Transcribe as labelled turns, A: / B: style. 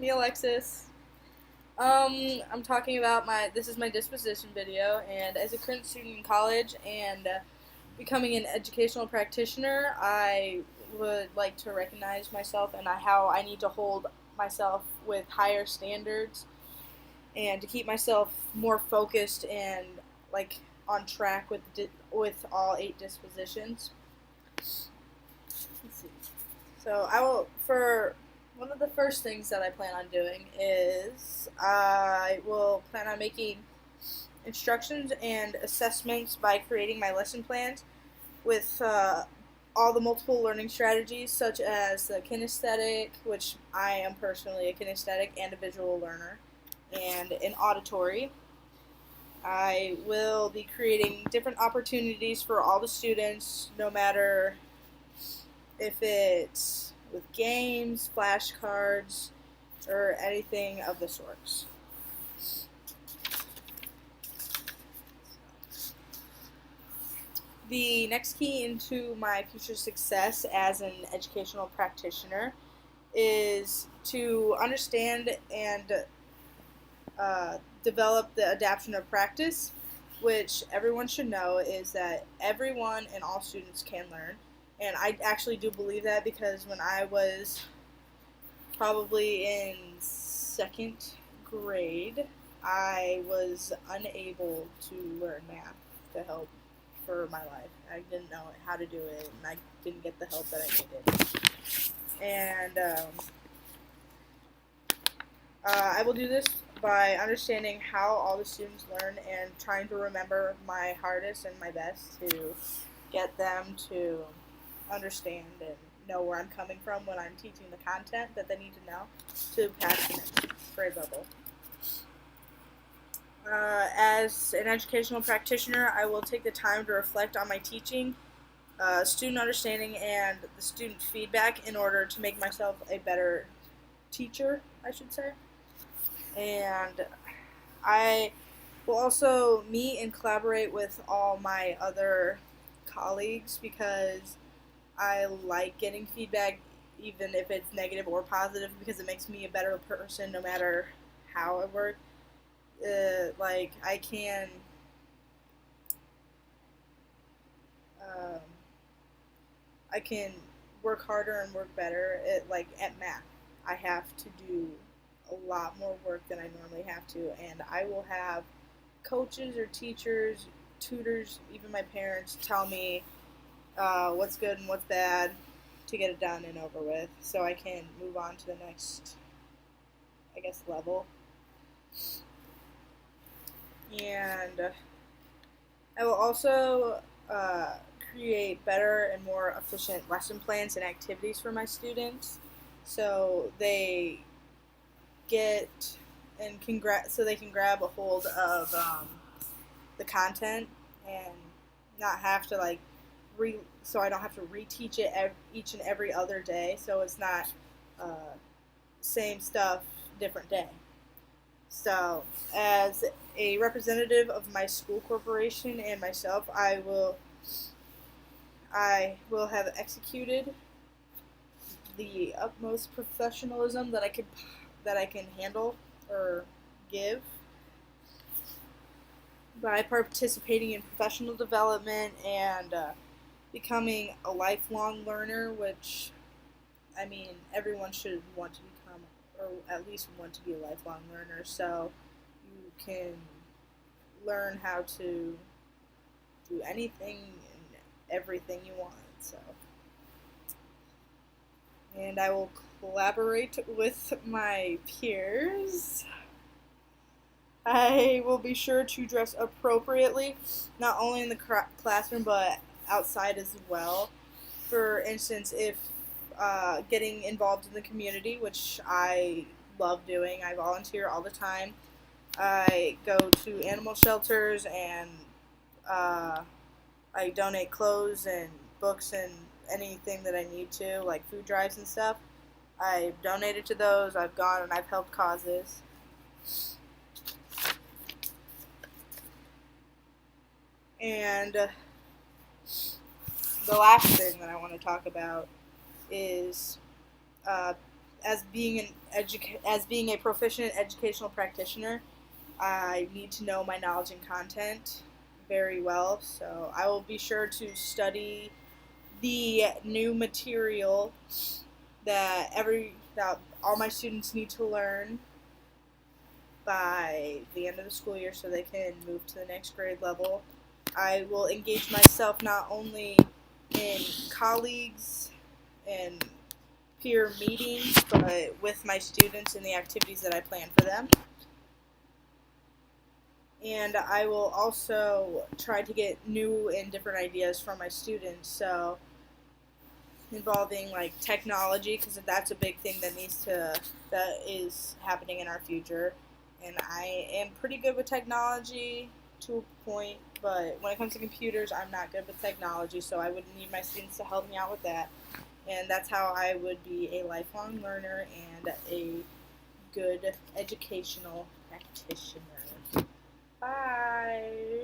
A: Me, Alexis. I'm talking about this is my disposition video, and as a current student in college and becoming an educational practitioner, I would like to recognize myself and how I need to hold myself with higher standards and to keep myself more focused and like on track with all 8 dispositions. Let's see. So I will for one of the first things that I plan on doing is I will plan on making instructions and assessments by creating my lesson plans with all the multiple learning strategies, such as the kinesthetic, which I am personally a kinesthetic and a visual learner, and an auditory. I will be creating different opportunities for all the students, no matter if it's with games, flashcards, or anything of the sorts. The next key into my future success as an educational practitioner is to understand and develop the adaptation of practice, which everyone should know is that everyone and all students can learn. And I actually do believe that because when I was probably in 2nd grade, I was unable to learn math to help for my life. I didn't know how to do it, and I didn't get the help that I needed. And I will do this by understanding how all the students learn and trying to remember my hardest and my best to get them to understand and know where I'm coming from when I'm teaching the content that they need to know to pass the next grade level. As an educational practitioner, I will take the time to reflect on my teaching, student understanding, and the student feedback in order to make myself a better teacher, I should say. And I will also meet and collaborate with all my other colleagues because I like getting feedback, even if it's negative or positive, because it makes me a better person no matter how I work. Like I can um, I can work harder and work better like at math. I have to do a lot more work than I normally have to, and I will have coaches or teachers, tutors, even my parents tell me what's good and what's bad to get it done and over with so I can move on to the next, I guess, level. And I will also create better and more efficient lesson plans and activities for my students so they get and so they can grab a hold of the content and not have to so I don't have to reteach it each and every other day, so it's not same stuff different day. So as a representative of my school corporation and myself, I will have executed the utmost professionalism that I can handle or give by participating in professional development and becoming a lifelong learner, which I mean everyone should want to become, or at least want to be a lifelong learner, so you can learn how to do anything and everything you want. So, and I will collaborate with my peers. I will be sure to dress appropriately, not only in the classroom but outside as well. For instance, if getting involved in the community, which I love doing, I volunteer all the time. I go to animal shelters and I donate clothes and books and anything that I need to, like food drives and stuff. I've donated to those. I've gone and I've helped causes. And the last thing that I want to talk about is as being as being a proficient educational practitioner, I need to know my knowledge and content very well. So I will be sure to study the new material that all my students need to learn by the end of the school year so they can move to the next grade level. I will engage myself not only in colleagues and peer meetings, but with my students and the activities that I plan for them. And I will also try to get new and different ideas from my students, so involving like technology, because that's a big thing that is happening in our future. And I am pretty good with technology to a point, but when it comes to computers, I'm not good with technology, so I would need my students to help me out with that. And that's how I would be a lifelong learner and a good educational practitioner. Bye.